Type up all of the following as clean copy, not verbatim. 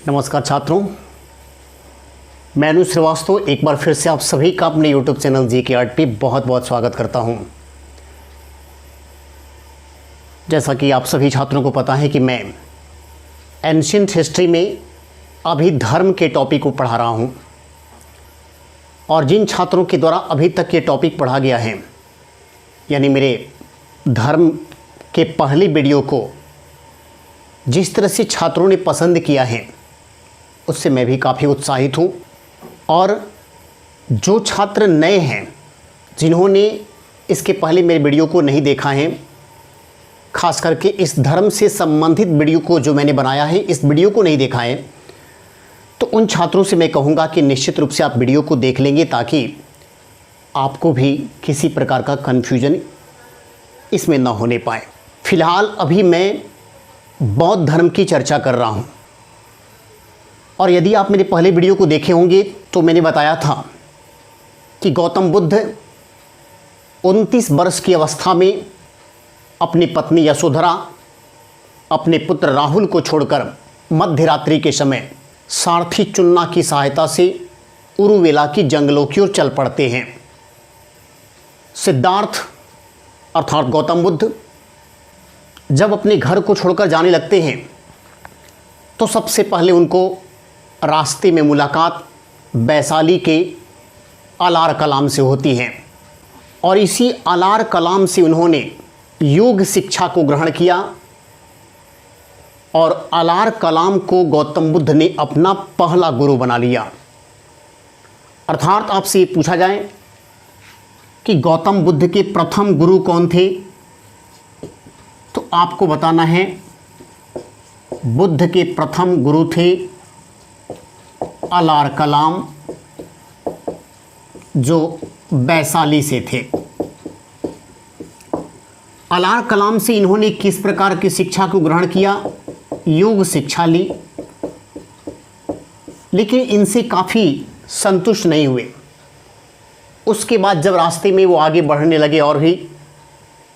नमस्कार छात्रों, मैं अनुज श्रीवास्तव एक बार फिर से आप सभी का अपने YouTube चैनल जी के आर्ट पे बहुत बहुत स्वागत करता हूं। जैसा कि आप सभी छात्रों को पता है कि मैं एंशिएंट हिस्ट्री में अभी धर्म के टॉपिक को पढ़ा रहा हूं और जिन छात्रों के द्वारा अभी तक ये टॉपिक पढ़ा गया है, यानी मेरे धर्म के पहली वीडियो को जिस तरह से छात्रों ने पसंद किया है, उससे मैं भी काफ़ी उत्साहित हूँ। और जो छात्र नए हैं, जिन्होंने इसके पहले मेरे वीडियो को नहीं देखा है, खास करके इस धर्म से संबंधित वीडियो को जो मैंने बनाया है, इस वीडियो को नहीं देखा है, तो उन छात्रों से मैं कहूँगा कि निश्चित रूप से आप वीडियो को देख लेंगे ताकि आपको भी किसी प्रकार का कन्फ्यूजन इसमें ना होने पाए। फिलहाल अभी मैं बौद्ध धर्म की चर्चा कर रहा हूँ और यदि आप मेरे पहले वीडियो को देखे होंगे तो मैंने बताया था कि गौतम बुद्ध 29 वर्ष की अवस्था में अपनी पत्नी यशोधरा, अपने पुत्र राहुल को छोड़कर मध्य रात्रि के समय सारथी चुन्ना की सहायता से उरुवेला की जंगलों की ओर चल पड़ते हैं। सिद्धार्थ अर्थात गौतम बुद्ध जब अपने घर को छोड़कर जाने लगते हैं तो सबसे पहले उनको रास्ते में मुलाकात वैशाली के अलार कलाम से होती है और इसी अलार कलाम से उन्होंने योग शिक्षा को ग्रहण किया और अलार कलाम को गौतम बुद्ध ने अपना पहला गुरु बना लिया। अर्थात आपसे ये पूछा जाए कि गौतम बुद्ध के प्रथम गुरु कौन थे, तो आपको बताना है बुद्ध के प्रथम गुरु थे अलार कलाम, जो वैशाली से थे। अलार कलाम से इन्होंने किस प्रकार की शिक्षा को ग्रहण किया? योग शिक्षा ली, लेकिन इनसे काफ़ी संतुष्ट नहीं हुए। उसके बाद जब रास्ते में वो आगे बढ़ने लगे और भी,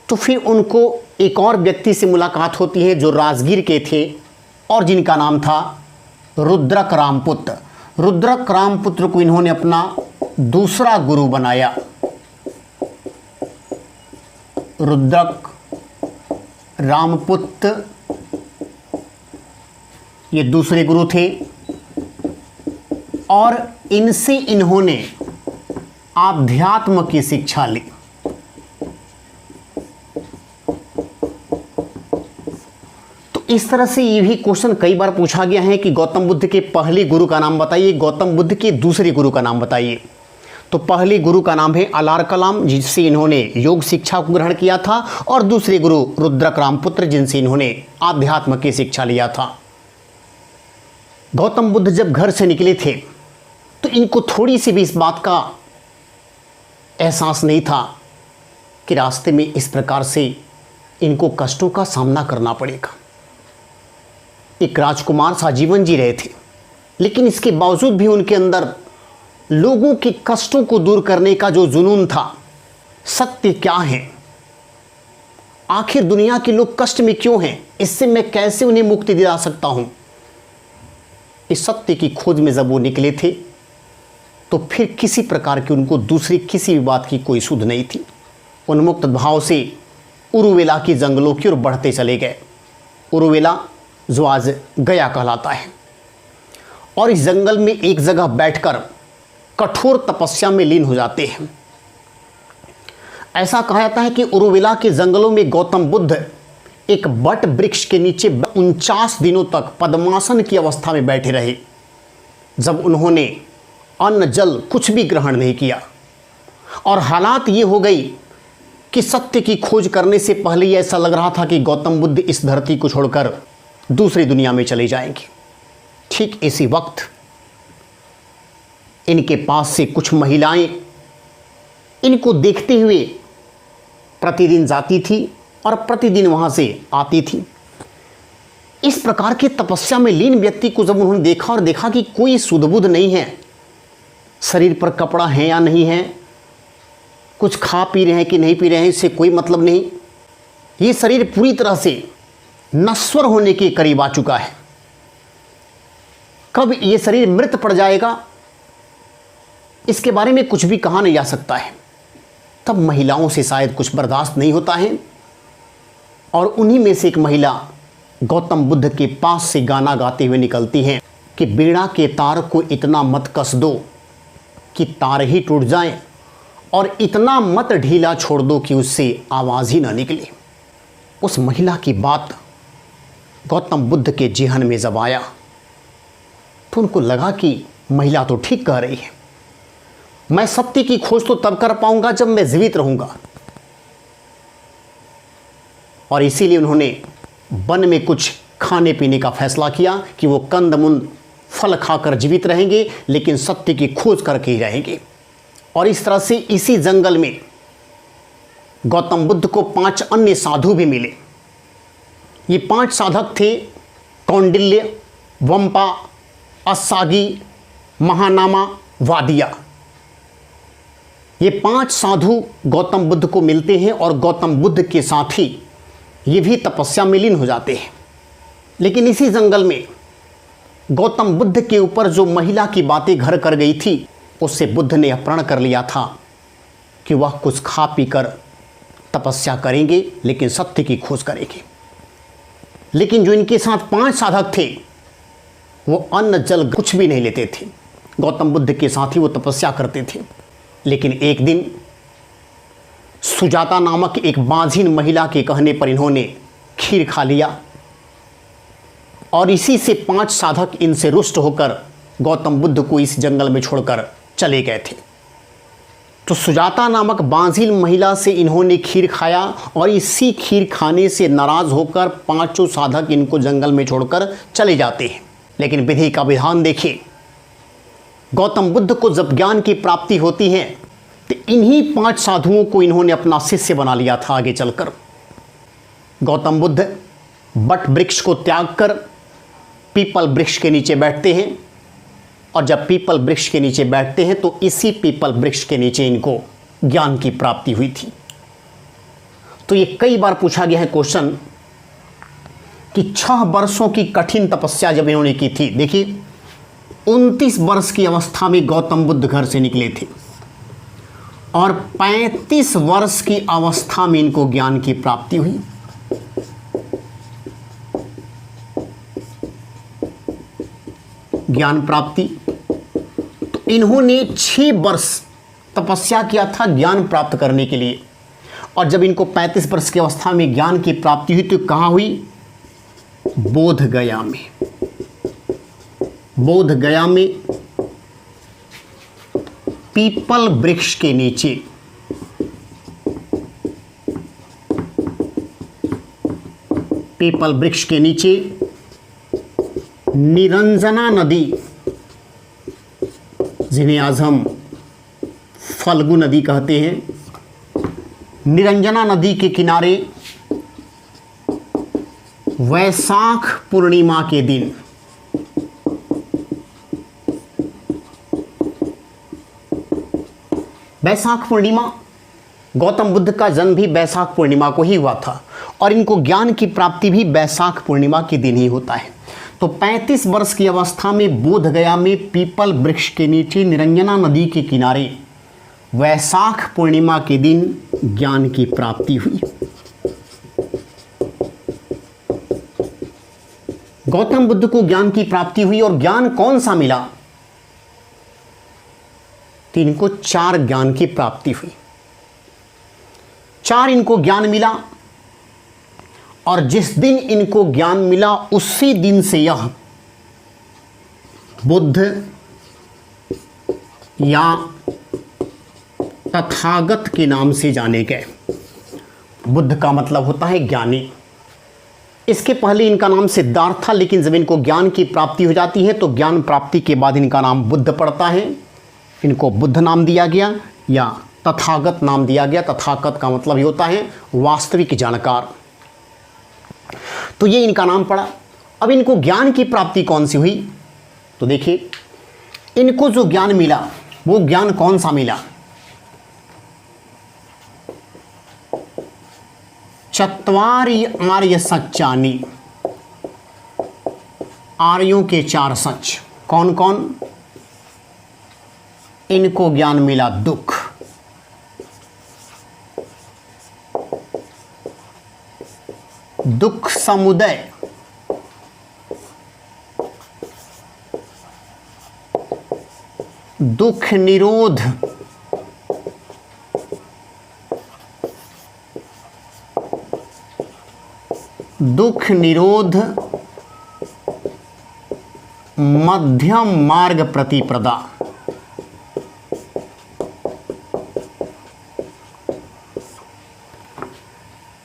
तो फिर उनको एक और व्यक्ति से मुलाकात होती है जो राजगीर के थे और जिनका नाम था रुद्रक रामपुत्र। रुद्रक रामपुत्र को इन्होंने अपना दूसरा गुरु बनाया। रुद्रक रामपुत्र ये दूसरे गुरु थे और इनसे इन्होंने आध्यात्म की शिक्षा ली। इस तरह से ये भी क्वेश्चन कई बार पूछा गया है कि गौतम बुद्ध के पहले गुरु का नाम बताइए, गौतम बुद्ध के दूसरे गुरु का नाम बताइए। तो पहले गुरु का नाम है अलार कलाम, जिससे इन्होंने योग शिक्षा को ग्रहण किया था, और दूसरे गुरु रुद्रक रामपुत्र, जिनसे इन्होंने आध्यात्म की शिक्षा लिया था। गौतम बुद्ध जब घर से निकले थे तो इनको थोड़ी सी भी इस बात का एहसास नहीं था कि रास्ते में इस प्रकार से इनको कष्टों का सामना करना पड़ेगा। एक राजकुमार सा जीवन जी रहे थे, लेकिन इसके बावजूद भी उनके अंदर लोगों के कष्टों को दूर करने का जो जुनून था, सत्य क्या है, आखिर दुनिया के लोग कष्ट में क्यों हैं, इससे मैं कैसे उन्हें मुक्ति दिला सकता हूं, इस सत्य की खोज में जब वो निकले थे तो फिर किसी प्रकार की उनको दूसरी किसी भी बात की कोई सुध नहीं थी। उन्मुक्त भाव से उरुवेला की जंगलों की ओर बढ़ते चले गए। उरुवेला जो आज गया कहलाता है, और इस जंगल में एक जगह बैठकर कठोर तपस्या में लीन हो जाते हैं। ऐसा कहा जाता है कि उरुवेला के जंगलों में गौतम बुद्ध एक बट वृक्ष के नीचे 49 दिनों तक पद्मासन की अवस्था में बैठे रहे, जब उन्होंने अन्न जल कुछ भी ग्रहण नहीं किया। और हालात ये हो गई कि सत्य की खोज करने से पहले ही ऐसा लग रहा था कि गौतम बुद्ध इस धरती को छोड़कर दूसरी दुनिया में चले जाएंगे। ठीक इसी वक्त इनके पास से कुछ महिलाएं इनको देखते हुए प्रतिदिन जाती थी और प्रतिदिन वहां से आती थी। इस प्रकार के तपस्या में लीन व्यक्ति को जब उन्होंने देखा और देखा कि कोई सुध-बुध नहीं है, शरीर पर कपड़ा है या नहीं है, कुछ खा पी रहे हैं कि नहीं पी रहे हैं, इससे कोई मतलब नहीं, ये शरीर पूरी तरह से नश्वर होने के करीब आ चुका है। कब ये शरीर मृत पड़ जाएगा, इसके बारे में कुछ भी कहा नहीं जा सकता है। तब महिलाओं से शायद कुछ बर्दाश्त नहीं होता है और उन्हीं में से एक महिला गौतम बुद्ध के पास से गाना गाते हुए निकलती हैं कि बीड़ा के तार को इतना मत कस दो कि तार ही टूट जाए और इतना मत ढीला छोड़ दो कि उससे आवाज़ ही ना निकले। उस महिला की बात गौतम बुद्ध के जेहन में जब आया तो उनको लगा कि महिला तो ठीक कह रही है, मैं सत्य की खोज तो तब कर पाऊंगा जब मैं जीवित रहूंगा। और इसीलिए उन्होंने वन में कुछ खाने पीने का फैसला किया कि वो कंद मुंद फल खाकर जीवित रहेंगे, लेकिन सत्य की खोज करके ही रहेंगे। और इस तरह से इसी जंगल में गौतम बुद्ध को 5 अन्य साधु भी मिले। ये 5 साधक थे कौंडिल्य, वंपा, अस्सागी, महानामा, वादिया। ये 5 साधु गौतम बुद्ध को मिलते हैं और गौतम बुद्ध के साथ ही ये भी तपस्या में लीन हो जाते हैं। लेकिन इसी जंगल में गौतम बुद्ध के ऊपर जो महिला की बातें घर कर गई थी, उससे बुद्ध ने प्रण कर लिया था कि वह कुछ खा पी कर तपस्या करेंगे, लेकिन सत्य की खोज करेंगे। लेकिन जो इनके साथ 5 साधक थे वो अन्न जल कुछ भी नहीं लेते थे, गौतम बुद्ध के साथ ही वो तपस्या करते थे। लेकिन एक दिन सुजाता नामक एक बांझिन महिला के कहने पर इन्होंने खीर खा लिया और इसी से 5 साधक इनसे रुष्ट होकर गौतम बुद्ध को इस जंगल में छोड़कर चले गए थे। तो सुजाता नामक बांझिन महिला से इन्होंने खीर खाया और इसी खीर खाने से नाराज होकर 5 साधक इनको जंगल में छोड़कर चले जाते हैं। लेकिन विधि का विधान देखिए, गौतम बुद्ध को जब ज्ञान की प्राप्ति होती है तो इन्हीं 5 साधुओं को इन्होंने अपना शिष्य बना लिया था। आगे चलकर गौतम बुद्ध बट वृक्ष को त्याग कर पीपल वृक्ष के नीचे बैठते हैं और जब पीपल वृक्ष के नीचे बैठते हैं तो इसी पीपल वृक्ष के नीचे इनको ज्ञान की प्राप्ति हुई थी। तो ये कई बार पूछा गया है क्वेश्चन कि 6 वर्षों की कठिन तपस्या जब इन्होंने की थी, देखिए 29 वर्ष की अवस्था में गौतम बुद्ध घर से निकले थे और 35 वर्ष की अवस्था में इनको ज्ञान की प्राप्ति हुई। ज्ञान प्राप्ति तो इन्होंने 6 वर्ष तपस्या किया था ज्ञान प्राप्त करने के लिए, और जब इनको 35 वर्ष की अवस्था में ज्ञान की प्राप्ति हुई तो कहाँ हुई? बोध गया में। बोध गया में पीपल वृक्ष के नीचे पीपल वृक्ष के नीचे निरंजना नदी, जिन्हें आज हम फल्गु नदी कहते हैं, निरंजना नदी के किनारे वैशाख पूर्णिमा के दिन वैशाख पूर्णिमा, गौतम बुद्ध का जन्म भी वैशाख पूर्णिमा को ही हुआ था और इनको ज्ञान की प्राप्ति भी वैशाख पूर्णिमा के दिन ही होता है। तो 35 वर्ष की अवस्था में बोध गया में पीपल वृक्ष के नीचे निरंजना नदी के किनारे वैशाख पूर्णिमा के दिन ज्ञान की प्राप्ति हुई। गौतम बुद्ध को ज्ञान की प्राप्ति हुई और ज्ञान कौन सा मिला? तो इनको 4 ज्ञान की प्राप्ति हुई। 4 इनको ज्ञान मिला और जिस दिन इनको ज्ञान मिला उसी दिन से यह बुद्ध या तथागत के नाम से जाने गए। बुद्ध का मतलब होता है ज्ञानी। इसके पहले इनका नाम सिद्धार्थ था, लेकिन जब इनको ज्ञान की प्राप्ति हो जाती है तो ज्ञान प्राप्ति के बाद इनका नाम बुद्ध पड़ता है। इनको बुद्ध नाम दिया गया या तथागत नाम दिया गया। तथागत का मतलब ही होता है वास्तविक जानकार। तो ये इनका नाम पड़ा। अब इनको ज्ञान की प्राप्ति कौन सी हुई? तो देखिए, इनको जो ज्ञान मिला वो ज्ञान कौन सा मिला? चत्वारि आर्य सच्चानी, आर्यों के 4 सच। कौन कौन? इनको ज्ञान मिला दुख, दुख समुदय, दुख निरोध, दुख निरोध, मध्यम मार्ग प्रतिप्रदा।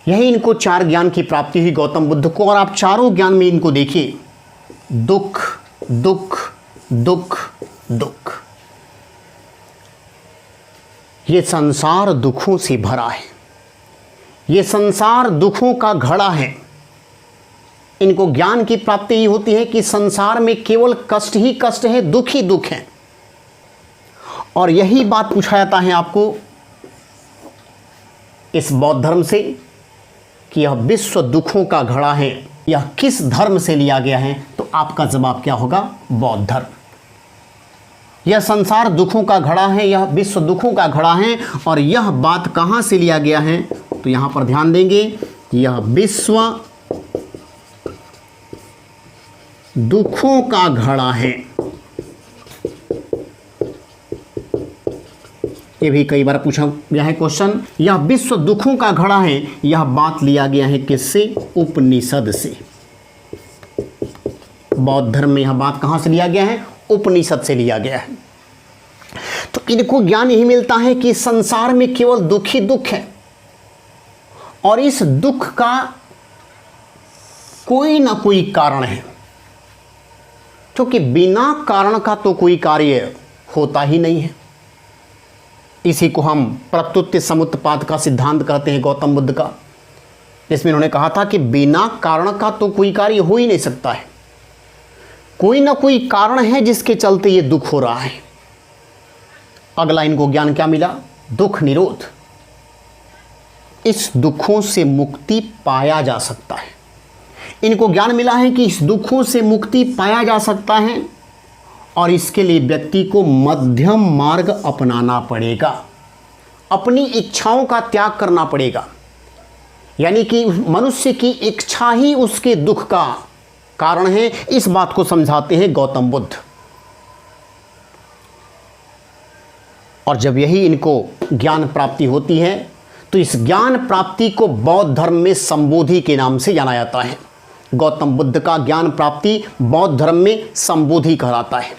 यही इनको चार ज्ञान की प्राप्ति हुई गौतम बुद्ध को। और आप चारों ज्ञान में इनको देखिए, दुख दुख दुख दुख। ये संसार दुखों से भरा है, ये संसार दुखों का घड़ा है। इनको ज्ञान की प्राप्ति ही होती है कि संसार में केवल कष्ट ही कष्ट है, दुख ही दुख है। और यही बात पूछा जाता है आपको इस बौद्ध धर्म से कि यह विश्व दुखों का घड़ा है, यह किस धर्म से लिया गया है? तो आपका जवाब क्या होगा? बौद्ध धर्म। यह संसार दुखों का घड़ा है, यह विश्व दुखों का घड़ा है। और यह बात कहां से लिया गया है? तो यहां पर ध्यान देंगे, यह विश्व दुखों का घड़ा है। ये भी कई बार पूछा गया है क्वेश्चन। यह विश्व दुखों का घड़ा है, यह बात लिया गया है किससे? उपनिषद से। बौद्ध धर्म में यह बात कहां से लिया गया है? उपनिषद से लिया गया है। तो इनको ज्ञान यही मिलता है कि संसार में केवल दुख ही दुख है, और इस दुख का कोई ना कोई कारण है, क्योंकि बिना कारण का तो कोई कार्य होता ही नहीं है। इसी को हम प्रत्युत्य समुत्पाद का सिद्धांत कहते हैं गौतम बुद्ध का, जिसमें उन्होंने कहा था कि बिना कारण का तो कोई कार्य हो ही नहीं सकता है। कोई ना कोई कारण है जिसके चलते ये दुख हो रहा है। अगला इनको ज्ञान क्या मिला? दुख निरोध। इस दुखों से मुक्ति पाया जा सकता है। इनको ज्ञान मिला है कि इस दुखों से मुक्ति पाया जा सकता है, और इसके लिए व्यक्ति को मध्यम मार्ग अपनाना पड़ेगा, अपनी इच्छाओं का त्याग करना पड़ेगा। यानी कि मनुष्य की इच्छा ही उसके दुख का कारण है। इस बात को समझाते हैं गौतम बुद्ध। और जब यही इनको ज्ञान प्राप्ति होती है, तो इस ज्ञान प्राप्ति को बौद्ध धर्म में संबोधि के नाम से जाना जाता है। गौतम बुद्ध का ज्ञान प्राप्ति बौद्ध धर्म में संबोधि कहलाता है।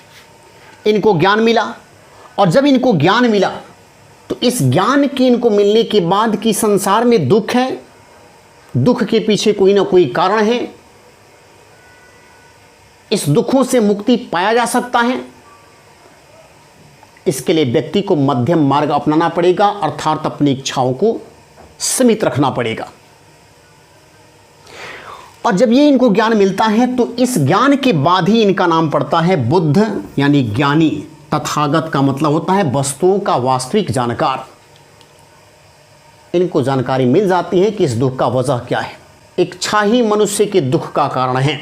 इनको ज्ञान मिला, और जब इनको ज्ञान मिला तो इस ज्ञान के इनको मिलने के बाद कि संसार में दुख है, दुख के पीछे कोई ना कोई कारण है, इस दुखों से मुक्ति पाया जा सकता है, इसके लिए व्यक्ति को मध्यम मार्ग अपनाना पड़ेगा, अर्थात अपनी इच्छाओं को सीमित रखना पड़ेगा। और जब ये इनको ज्ञान मिलता है तो इस ज्ञान के बाद ही इनका नाम पड़ता है बुद्ध, यानी ज्ञानी। तथागत का मतलब होता है वस्तुओं का वास्तविक जानकार। इनको जानकारी मिल जाती है कि इस दुख का वजह क्या है। इच्छा ही मनुष्य के दुख का कारण है,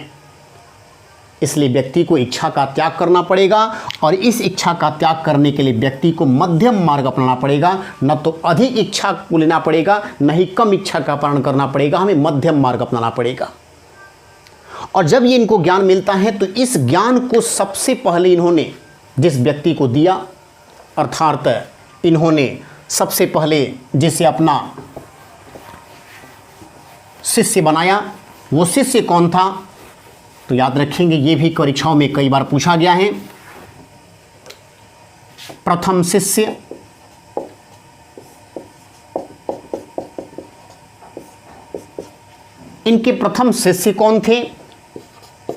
इसलिए व्यक्ति को इच्छा का त्याग करना पड़ेगा। और इस इच्छा का त्याग करने के लिए व्यक्ति को मध्यम मार्ग अपनाना पड़ेगा। न तो अधिक इच्छा को लेना पड़ेगा, न ही कम इच्छा का पालन करना पड़ेगा, हमें मध्यम मार्ग अपनाना पड़ेगा। और जब ये इनको ज्ञान मिलता है तो इस ज्ञान को सबसे पहले इन्होंने जिस व्यक्ति को दिया, अर्थात इन्होंने सबसे पहले जिसे अपना शिष्य बनाया, वो शिष्य कौन था? तो याद रखेंगे, ये भी परीक्षाओं में कई बार पूछा गया है। प्रथम शिष्य इनके प्रथम शिष्य कौन थे?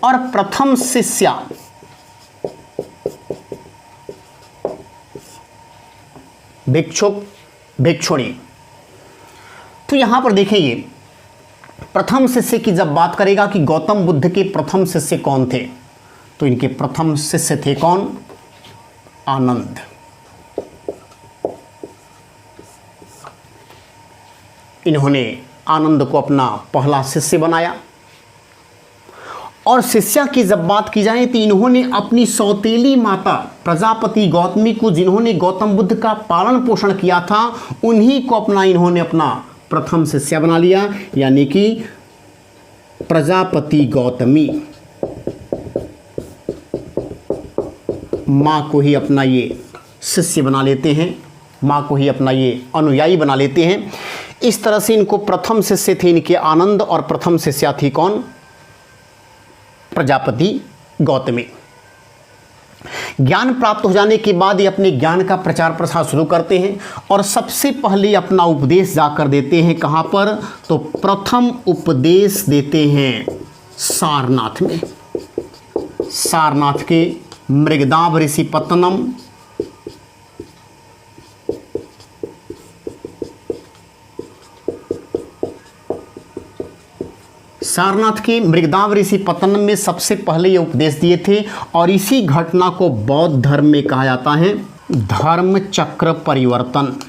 और प्रथम शिष्या भिक्षुक भिक्षुणी। तो यहां पर देखिए, प्रथम शिष्य की जब बात करेगा कि गौतम बुद्ध के प्रथम शिष्य कौन थे, तो इनके प्रथम शिष्य थे कौन? आनंद। इन्होंने आनंद को अपना पहला शिष्य बनाया। और शिष्या की जब बात की जाए तो इन्होंने अपनी सौतेली माता प्रजापति गौतमी को, जिन्होंने गौतम बुद्ध का पालन पोषण किया था, उन्हीं को इन्होंने अपना प्रथम शिष्या बना लिया, यानी कि प्रजापति गौतमी माँ को ही अपना ये शिष्य बना लेते हैं, माँ को ही अपना ये अनुयायी बना लेते हैं। इस तरह से इनको प्रथम शिष्य थे इनके आनंद, और प्रथम शिष्या थी कौन? प्रजापति गौतमी। ज्ञान प्राप्त हो जाने के बाद ये अपने ज्ञान का प्रचार प्रसार शुरू करते हैं, और सबसे पहले अपना उपदेश जाकर देते हैं कहाँ पर? तो प्रथम उपदेश देते हैं सारनाथ में, सारनाथ के मृगदाव ऋषिपत्तनम। सारनाथ के मृगदाव ऋषिपत्तनम में सबसे पहले ये उपदेश दिए थे, और इसी घटना को बौद्ध धर्म में कहा जाता है धर्म चक्र परिवर्तन।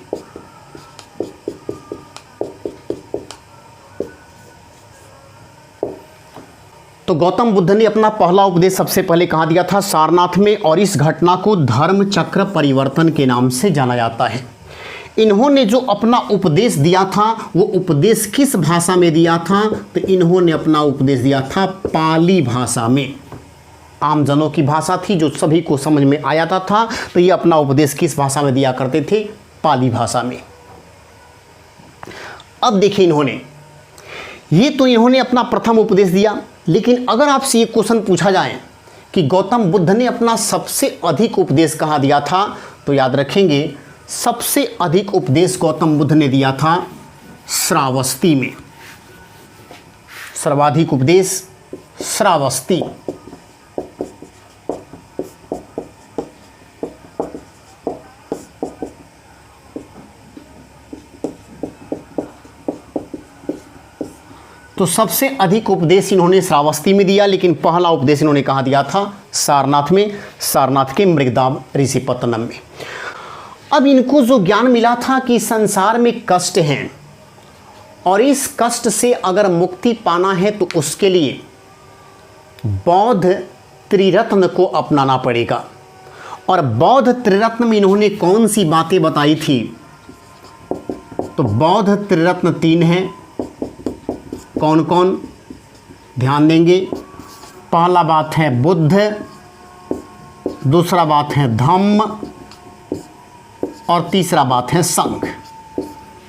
तो गौतम बुद्ध ने अपना पहला उपदेश सबसे पहले कहाँ दिया था? सारनाथ में, और इस घटना को धर्म चक्र परिवर्तन के नाम से जाना जाता है। इन्होंने जो अपना उपदेश दिया था वो उपदेश किस भाषा में दिया था? तो इन्होंने अपना उपदेश दिया था पाली भाषा में, आम जनों की भाषा थी जो सभी को समझ में आ जाता था। तो ये अपना उपदेश किस भाषा में दिया करते थे? पाली भाषा में। अब देखिए इन्होंने अपना प्रथम उपदेश दिया, लेकिन अगर आपसे ये क्वेश्चन पूछा जाए कि गौतम बुद्ध ने अपना सबसे अधिक उपदेश कहाँ दिया था, तो याद रखेंगे सबसे अधिक उपदेश गौतम बुद्ध ने दिया था श्रावस्ती में। सर्वाधिक उपदेश श्रावस्ती। तो सबसे अधिक उपदेश इन्होंने श्रावस्ती में दिया, लेकिन पहला उपदेश इन्होंने कहाँ दिया था? सारनाथ में, सारनाथ के मृगदाव ऋषिपत्तनम में। अब इनको जो ज्ञान मिला था कि संसार में कष्ट हैं, और इस कष्ट से अगर मुक्ति पाना है तो उसके लिए बौद्ध त्रिरत्न को अपनाना पड़ेगा। और बौद्ध त्रिरत्न में इन्होंने कौन सी बातें बताई थी? तो बौद्ध त्रिरत्न 3 हैं। कौन कौन? ध्यान देंगे। पहला बात है बुद्ध, दूसरा बात है धम्म, और तीसरा बात है संघ।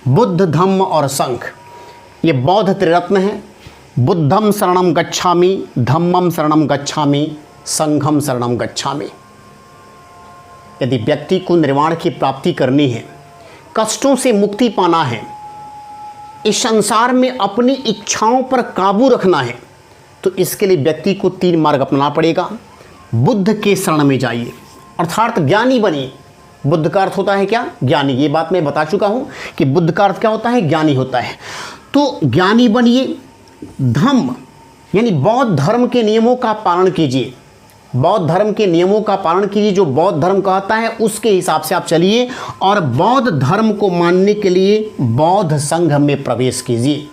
बुद्ध, धम्म और संघ, ये बौद्ध त्रिरत्न है। बुद्धम शरणम गच्छामि, धम्मम शरणम गच्छामि, संघम शरणम गच्छामि। यदि व्यक्ति को निर्वाण की प्राप्ति करनी है, कष्टों से मुक्ति पाना है, इस संसार में अपनी इच्छाओं पर काबू रखना है, तो इसके लिए व्यक्ति को 3 मार्ग अपनाना पड़ेगा। बुद्ध के शरण में जाइए, अर्थात ज्ञानी बनिए। बुद्ध का अर्थ होता है क्या? ज्ञानी। ये बात मैं बता चुका हूँ कि बुद्ध का अर्थ क्या होता है? ज्ञानी होता है। तो ज्ञानी बनिए। धम्म यानी बौद्ध धर्म के नियमों का पालन कीजिए, बौद्ध धर्म के नियमों का पालन कीजिए, जो बौद्ध धर्म कहता है उसके हिसाब से आप चलिए, और बौद्ध धर्म को मानने के लिए बौद्ध संघ में प्रवेश कीजिए।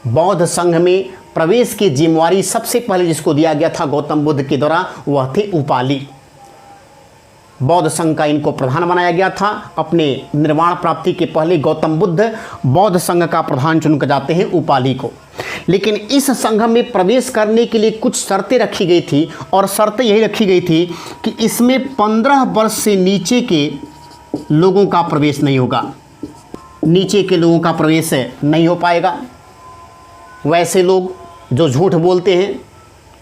बौद्ध संघ में प्रवेश की जिम्मेवारी सबसे पहले जिसको दिया गया था गौतम बुद्ध के द्वारा, वह थे उपाली। बौद्ध संघ का इनको प्रधान बनाया गया था। अपने निर्वाण प्राप्ति के पहले गौतम बुद्ध बौद्ध संघ का प्रधान चुनकर जाते हैं उपाली को। लेकिन इस संघ में प्रवेश करने के लिए कुछ शर्तें रखी गई थी, और शर्तें यही रखी गई थी कि इसमें 15 वर्ष से नीचे के लोगों का प्रवेश नहीं होगा। नीचे के लोगों का प्रवेश नहीं हो पाएगा। वैसे लोग जो झूठ बोलते हैं,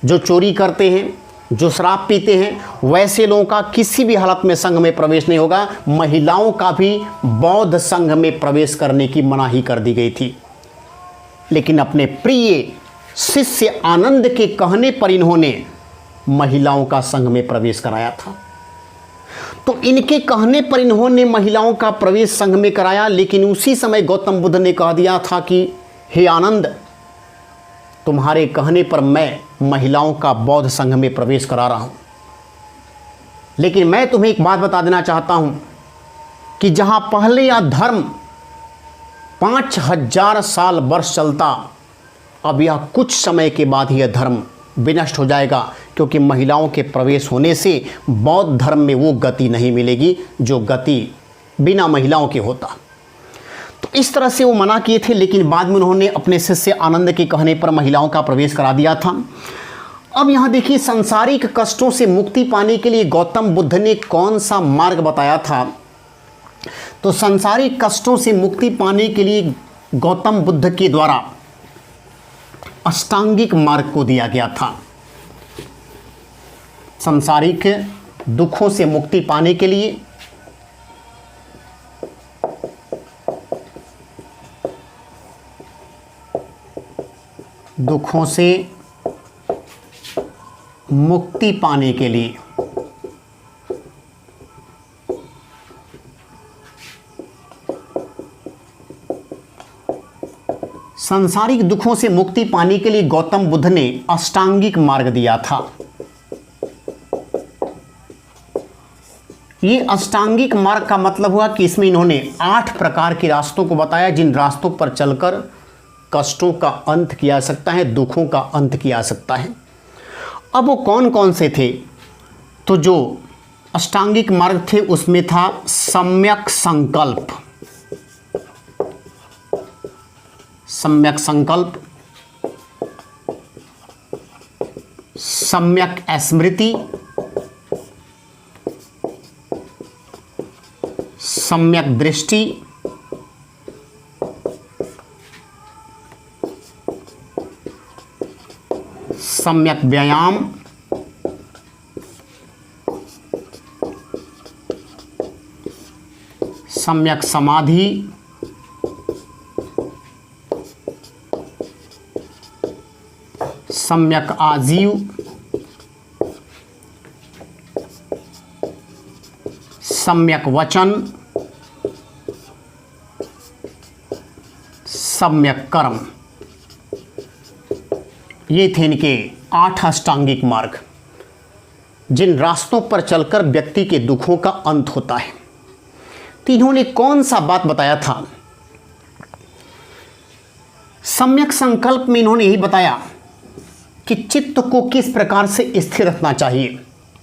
जो चोरी करते हैं, जो शराब पीते हैं, वैसे लोगों का किसी भी हालत में संघ में प्रवेश नहीं होगा। महिलाओं का भी बौद्ध संघ में प्रवेश करने की मनाही कर दी गई थी। लेकिन अपने प्रिय शिष्य आनंद के कहने पर इन्होंने महिलाओं का संघ में प्रवेश कराया था। तो इनके कहने पर इन्होंने महिलाओं का प्रवेश संघ में कराया। लेकिन उसी समय गौतम बुद्ध ने कह दिया था कि हे आनंद, तुम्हारे कहने पर मैं महिलाओं का बौद्ध संघ में प्रवेश करा रहा हूं। लेकिन मैं तुम्हें एक बात बता देना चाहता हूं कि जहां पहले यह धर्म 5000 साल वर्ष चलता, अब यह कुछ समय के बाद यह धर्म विनष्ट हो जाएगा, क्योंकि महिलाओं के प्रवेश होने से बौद्ध धर्म में वो गति नहीं मिलेगी जो गति बिना महिलाओं के होता। तो इस तरह से वो मना किए थे, लेकिन बाद में उन्होंने अपने शिष्य आनंद के कहने पर महिलाओं का प्रवेश करा दिया था। अब यहाँ देखिए, सांसारिक कष्टों से मुक्ति पाने के लिए गौतम बुद्ध ने कौन सा मार्ग बताया था। तो सांसारिक कष्टों से मुक्ति पाने के लिए गौतम बुद्ध के द्वारा अष्टांगिक मार्ग को दिया गया था। सांसारिक दुखों से मुक्ति पाने के लिए सांसारिक दुखों से मुक्ति पाने के लिए गौतम बुद्ध ने अष्टांगिक मार्ग दिया था। ये अष्टांगिक मार्ग का मतलब हुआ कि इसमें इन्होंने 8 प्रकार के रास्तों को बताया, जिन रास्तों पर चलकर कष्टों का अंत किया जा सकता है, दुखों का अंत किया जा सकता है। अब वो कौन कौन से थे? तो जो अष्टांगिक मार्ग थे उसमें था सम्यक संकल्प, सम्यक संकल्प, सम्यक स्मृति, सम्यक दृष्टि, सम्यक व्यायाम, सम्यक समाधि, सम्यक आजीव, सम्यक वचन, सम्यक कर्म। ये थे इनके 8 अष्टांगिक मार्ग, जिन रास्तों पर चलकर व्यक्ति के दुखों का अंत होता है। तो इन्होंने कौन सा बात बताया था? सम्यक संकल्प में इन्होंने यही बताया कि चित्त को किस प्रकार से स्थिर रखना चाहिए।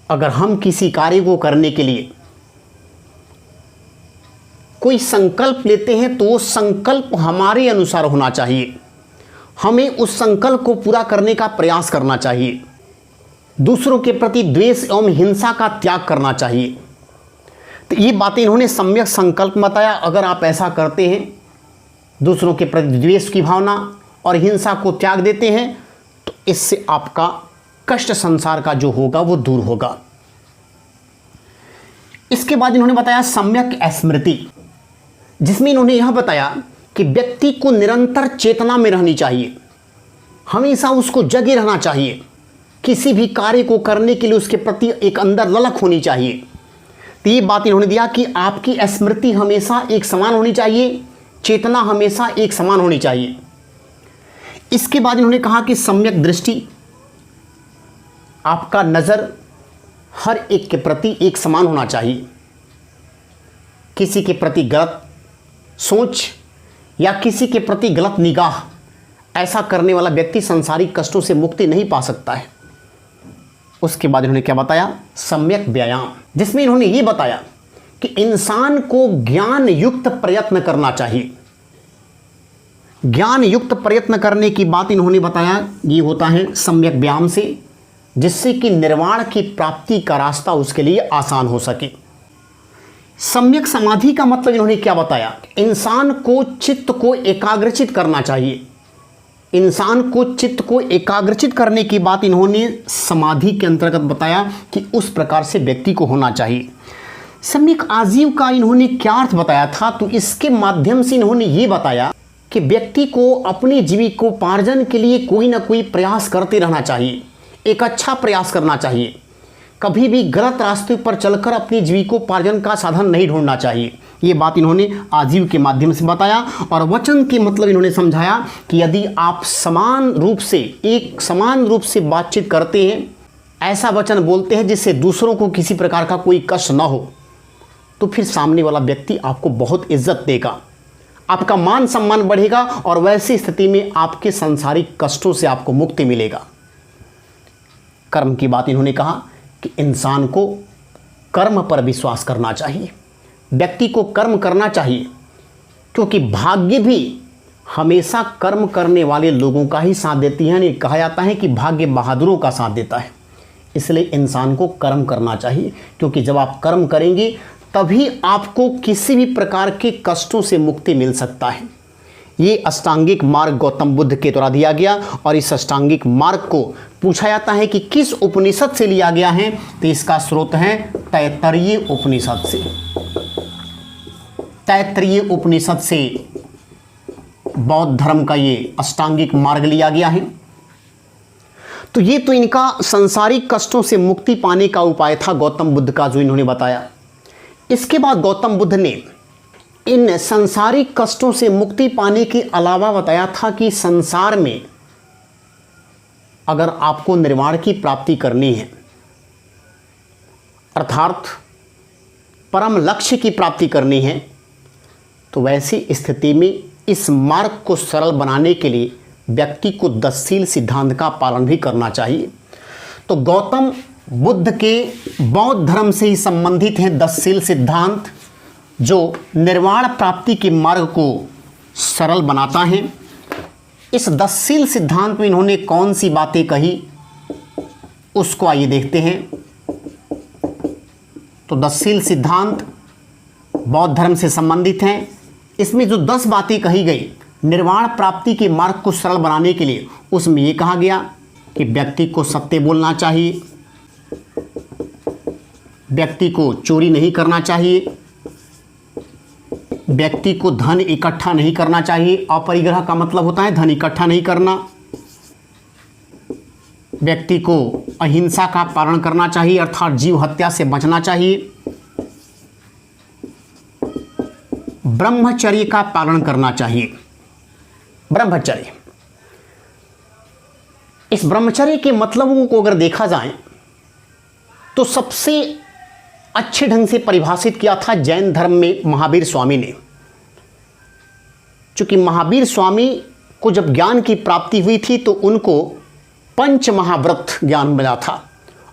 अगर हम किसी कार्य को करने के लिए कोई संकल्प लेते हैं तो वो संकल्प हमारे अनुसार होना चाहिए, हमें उस संकल्प को पूरा करने का प्रयास करना चाहिए, दूसरों के प्रति द्वेष एवं हिंसा का त्याग करना चाहिए। तो ये बातें इन्होंने सम्यक संकल्प बताया। अगर आप ऐसा करते हैं, दूसरों के प्रति द्वेष की भावना और हिंसा को त्याग देते हैं, तो इससे आपका कष्ट संसार का जो होगा वो दूर होगा। इसके बाद इन्होंने बताया सम्यक स्मृति, जिसमें इन्होंने यह बताया कि व्यक्ति को निरंतर चेतना में रहनी चाहिए, हमेशा उसको जगे रहना चाहिए, किसी भी कार्य को करने के लिए उसके प्रति एक अंदर ललक होनी चाहिए। तो ये बात इन्होंने दिया कि आपकी स्मृति हमेशा एक समान होनी चाहिए, चेतना हमेशा एक समान होनी चाहिए। इसके बाद इन्होंने कहा कि सम्यक दृष्टि, आपका नज़र हर एक के प्रति एक समान होना चाहिए, किसी के प्रति गलत सोच या किसी के प्रति गलत निगाह, ऐसा करने वाला व्यक्ति सांसारिक कष्टों से मुक्ति नहीं पा सकता है। उसके बाद इन्होंने क्या बताया? सम्यक व्यायाम, जिसमें इन्होंने ये बताया कि इंसान को ज्ञान युक्त प्रयत्न करना चाहिए। ज्ञान युक्त प्रयत्न करने की बात इन्होंने बताया, ये होता है सम्यक व्यायाम से, जिससे कि निर्वाण की प्राप्ति का रास्ता उसके लिए आसान हो सके। सम्यक समाधि का मतलब इन्होंने क्या बताया? इंसान को चित्त को एकाग्रचित करना चाहिए। इंसान को चित्त को एकाग्रचित करने की बात इन्होंने समाधि के अंतर्गत बताया कि उस प्रकार से व्यक्ति को होना चाहिए। सम्यक आजीव का इन्होंने क्या अर्थ बताया था? तो इसके माध्यम से इन्होंने ये बताया कि व्यक्ति को अपने जीविकोपार्जन के लिए कोई ना कोई प्रयास करते रहना चाहिए, एक अच्छा प्रयास करना चाहिए, कभी भी गलत रास्ते पर चलकर अपनी जीविकोपार्जन का साधन नहीं ढूंढना चाहिए। ये बात इन्होंने आजीव के माध्यम से बताया। और वचन के मतलब इन्होंने समझाया कि यदि आप समान रूप से बातचीत करते हैं, ऐसा वचन बोलते हैं जिससे दूसरों को किसी प्रकार का कोई कष्ट ना हो, तो फिर सामने वाला व्यक्ति आपको बहुत इज्जत देगा, आपका मान सम्मान बढ़ेगा और वैसी स्थिति में आपके सांसारिक कष्टों से आपको मुक्ति मिलेगा। कर्म की बात इन्होंने कहा कि इंसान को कर्म पर विश्वास करना चाहिए, व्यक्ति को कर्म करना चाहिए, क्योंकि भाग्य भी हमेशा कर्म करने वाले लोगों का ही साथ देती है। नहीं, कहा जाता है कि भाग्य बहादुरों का साथ देता है। इसलिए इंसान को कर्म करना चाहिए, क्योंकि जब आप कर्म करेंगे तभी आपको किसी भी प्रकार के कष्टों से मुक्ति मिल सकता है। ये अष्टांगिक मार्ग गौतम बुद्ध के द्वारा दिया गया, और इस अष्टांगिक मार्ग को पूछा जाता है कि किस उपनिषद से लिया गया है, तो इसका स्रोत है तैत्तरीय उपनिषद से। तैत्तरीय उपनिषद से बौद्ध धर्म का ये अष्टांगिक मार्ग लिया गया है। तो ये तो इनका संसारिक कष्टों से मुक्ति पाने का उपाय था गौतम बुद्ध का, जो इन्होंने बताया। इसके बाद गौतम बुद्ध ने इन संसारिक कष्टों से मुक्ति पाने के अलावा बताया था कि संसार में अगर आपको निर्वाण की प्राप्ति करनी है, अर्थात परम लक्ष्य की प्राप्ति करनी है, तो वैसी स्थिति में इस मार्ग को सरल बनाने के लिए व्यक्ति को 10 शील सिद्धांत का पालन भी करना चाहिए। तो गौतम बुद्ध के बौद्ध धर्म से ही संबंधित हैं 10 शील सिद्धांत, जो निर्वाण प्राप्ति के मार्ग को सरल बनाता है। इस 10 शील सिद्धांत में इन्होंने कौन सी बातें कही, उसको आइए देखते हैं। तो 10 शील सिद्धांत बौद्ध धर्म से संबंधित हैं। इसमें जो 10 बातें कही गई निर्वाण प्राप्ति के मार्ग को सरल बनाने के लिए, उसमें यह कहा गया कि व्यक्ति को सत्य बोलना चाहिए, व्यक्ति को चोरी नहीं करना चाहिए, व्यक्ति को धन इकट्ठा नहीं करना चाहिए। अपरिग्रह का मतलब होता है धन इकट्ठा नहीं करना। व्यक्ति को अहिंसा का पालन करना चाहिए, अर्थात जीव हत्या से बचना चाहिए। ब्रह्मचर्य का पालन करना चाहिए। ब्रह्मचर्य, इस ब्रह्मचर्य के मतलबों को अगर देखा जाए तो सबसे अच्छे ढंग से परिभाषित किया था जैन धर्म में महावीर स्वामी ने। चूंकि महावीर स्वामी को जब ज्ञान की प्राप्ति हुई थी तो उनको पंच महाव्रत ज्ञान मिला था,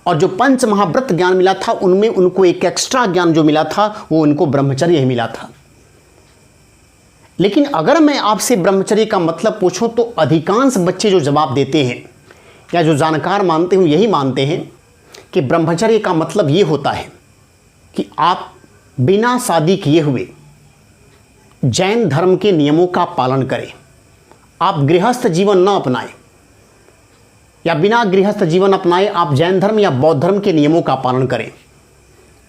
और जो पंच महाव्रत ज्ञान मिला था उनमें उनको एक एक्स्ट्रा ज्ञान जो मिला था वो उनको ब्रह्मचर्य ही मिला था। लेकिन अगर मैं आपसे ब्रह्मचर्य का मतलब पूछूं तो अधिकांश बच्चे जो जवाब देते हैं या जो जानकार मानते हैं यही मानते हैं कि ब्रह्मचर्य का मतलब ये होता है कि आप बिना शादी किए हुए जैन धर्म के नियमों का पालन करें, आप गृहस्थ जीवन न अपनाएं, या बिना गृहस्थ जीवन अपनाए आप जैन धर्म या बौद्ध धर्म के नियमों का पालन करें,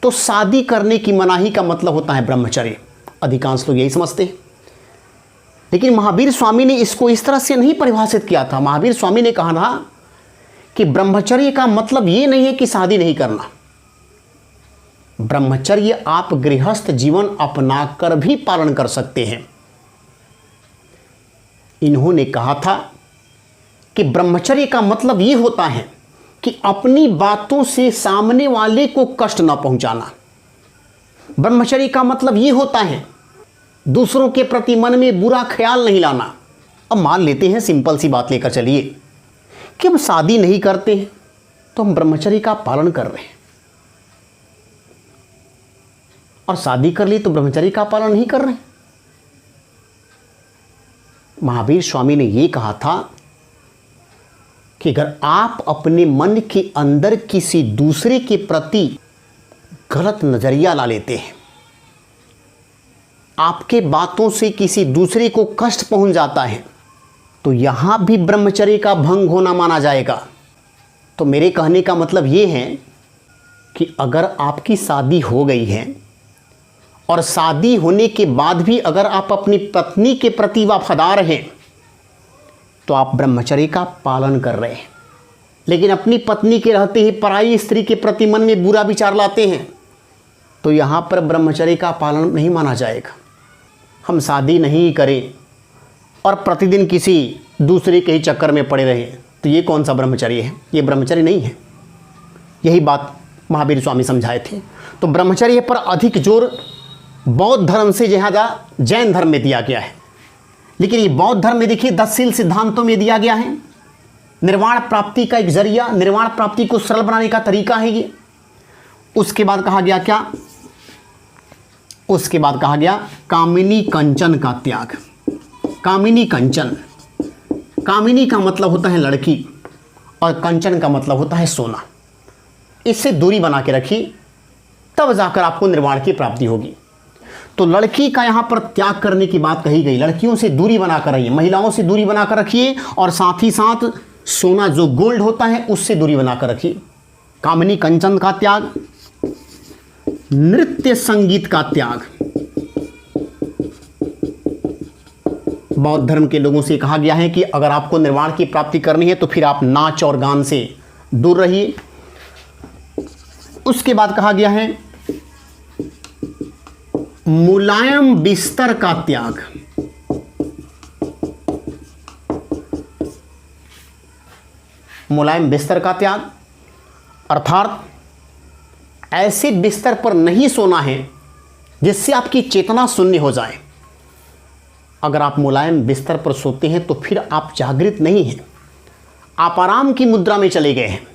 तो शादी करने की मनाही का मतलब होता है ब्रह्मचर्य। अधिकांश लोग यही समझते हैं। लेकिन महावीर स्वामी ने इसको इस तरह से नहीं परिभाषित किया था। महावीर स्वामी ने कहा था कि ब्रह्मचर्य का मतलब ये नहीं है कि शादी नहीं करना। ब्रह्मचर्य आप गृहस्थ जीवन अपनाकर भी पालन कर सकते हैं। इन्होंने कहा था कि ब्रह्मचर्य का मतलब ये होता है कि अपनी बातों से सामने वाले को कष्ट न पहुंचाना। ब्रह्मचर्य का मतलब ये होता है दूसरों के प्रति मन में बुरा ख्याल नहीं लाना। अब मान लेते हैं, सिंपल सी बात लेकर चलिए, कि हम शादी नहीं करते हैं तो हम ब्रह्मचर्य का पालन कर रहे हैं, और शादी कर ली तो ब्रह्मचर्य का पालन नहीं कर रहे हैं। महावीर स्वामी ने यह कहा था कि अगर आप अपने मन के अंदर किसी दूसरे के प्रति गलत नजरिया ला लेते हैं, आपके बातों से किसी दूसरे को कष्ट पहुंच जाता है, तो यहां भी ब्रह्मचर्य का भंग होना माना जाएगा। तो मेरे कहने का मतलब ये है कि अगर आपकी शादी हो गई है और शादी होने के बाद भी अगर आप अपनी पत्नी के प्रति वफादार हैं तो आप ब्रह्मचर्य का पालन कर रहे हैं। लेकिन अपनी पत्नी के रहते ही पराई स्त्री के प्रति मन में बुरा विचार लाते हैं तो यहाँ पर ब्रह्मचर्य का पालन नहीं माना जाएगा। हम शादी नहीं करें और प्रतिदिन किसी दूसरे के ही चक्कर में पड़े रहे तो ये कौन सा ब्रह्मचर्य है? ये ब्रह्मचर्य नहीं है। यही बात महावीर स्वामी समझाए थे। तो ब्रह्मचर्य पर अधिक जोर बौद्ध धर्म से ज़्यादा जैन धर्म में दिया गया है। लेकिन ये बौद्ध धर्म में देखिए 10 शील सिद्धांतों में दिया गया है निर्वाण प्राप्ति का एक जरिया, निर्वाण प्राप्ति को सरल बनाने का तरीका है ये। उसके बाद कहा गया क्या, उसके बाद कहा गया कामिनी कंचन का त्याग। कामिनी कंचन, कामिनी का मतलब होता है लड़की और कंचन का मतलब होता है सोना। इससे दूरी बना के रखिए, तब जाकर आपको निर्वाण की प्राप्ति होगी। तो लड़की का यहाँ पर त्याग करने की बात कही गई। लड़कियों से दूरी बनाकर रहिए, महिलाओं से दूरी बनाकर रखिए, और साथ ही साथ सोना जो गोल्ड होता है उससे दूरी बनाकर रखिए। कामिनी कंचन का त्याग, नृत्य संगीत का त्याग। बौद्ध धर्म के लोगों से कहा गया है कि अगर आपको निर्वाण की प्राप्ति करनी है तो फिर आप नाच और गान से दूर रहिए। उसके बाद कहा गया है मुलायम बिस्तर का त्याग। मुलायम बिस्तर का त्याग अर्थात ऐसे बिस्तर पर नहीं सोना है जिससे आपकी चेतना शून्य हो जाए। अगर आप मुलायम बिस्तर पर सोते हैं तो फिर आप जागृत नहीं हैं, आप आराम की मुद्रा में चले गए हैं,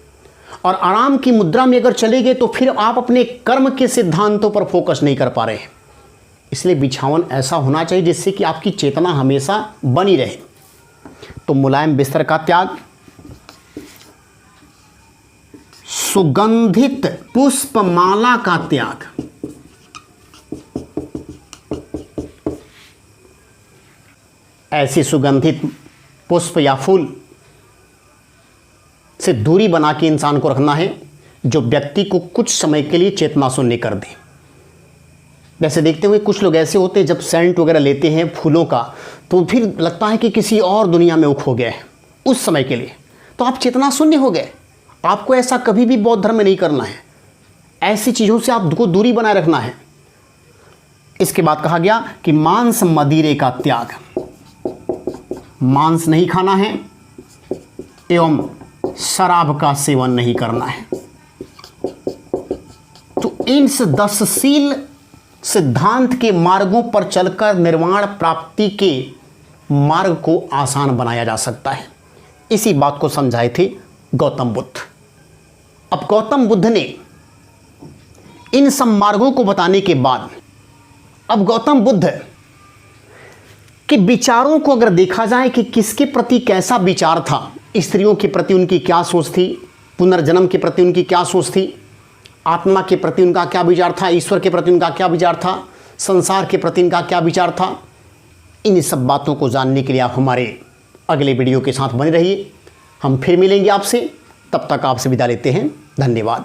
और आराम की मुद्रा में अगर चले गए तो फिर आप अपने कर्म के सिद्धांतों पर फोकस नहीं कर पा रहे हैं। इसलिए बिछावन ऐसा होना चाहिए जिससे कि आपकी चेतना हमेशा बनी रहे। तो मुलायम बिस्तर का त्याग, सुगंधित पुष्पमाला का त्याग। ऐसी सुगंधित पुष्प या फूल से दूरी बना के इंसान को रखना है जो व्यक्ति को कुछ समय के लिए चेतना शून्य कर दे। वैसे देखते हुए कुछ लोग ऐसे होते हैं जब सेंट वगैरह लेते हैं फूलों का तो फिर लगता है कि किसी और दुनिया में खो गए हैं उस समय के लिए, तो आप चेतना शून्य हो गए। आपको ऐसा कभी भी बौद्ध धर्म में नहीं करना है, ऐसी चीज़ों से आपको दूरी बनाए रखना है। इसके बाद कहा गया कि मांस मदिरे का त्याग। मांस नहीं खाना है एवं शराब का सेवन नहीं करना है। तो इन 10शील सिद्धांत के मार्गों पर चलकर निर्वाण प्राप्ति के मार्ग को आसान बनाया जा सकता है। इसी बात को समझाए थे गौतम बुद्ध। अब गौतम बुद्ध ने इन सब मार्गों को बताने के बाद अब गौतम बुद्ध के विचारों को अगर देखा जाए कि किसके प्रति कैसा विचार था, स्त्रियों के प्रति उनकी क्या सोच थी, पुनर्जन्म के प्रति उनकी क्या सोच थी, आत्मा के प्रति उनका क्या विचार था, ईश्वर के प्रति उनका क्या विचार था, संसार के प्रति उनका क्या विचार था, इन सब बातों को जानने के लिए आप हमारे अगले वीडियो के साथ बने रहिए। हम फिर मिलेंगे आपसे, तब तक आपसे विदा लेते हैं। धन्यवाद।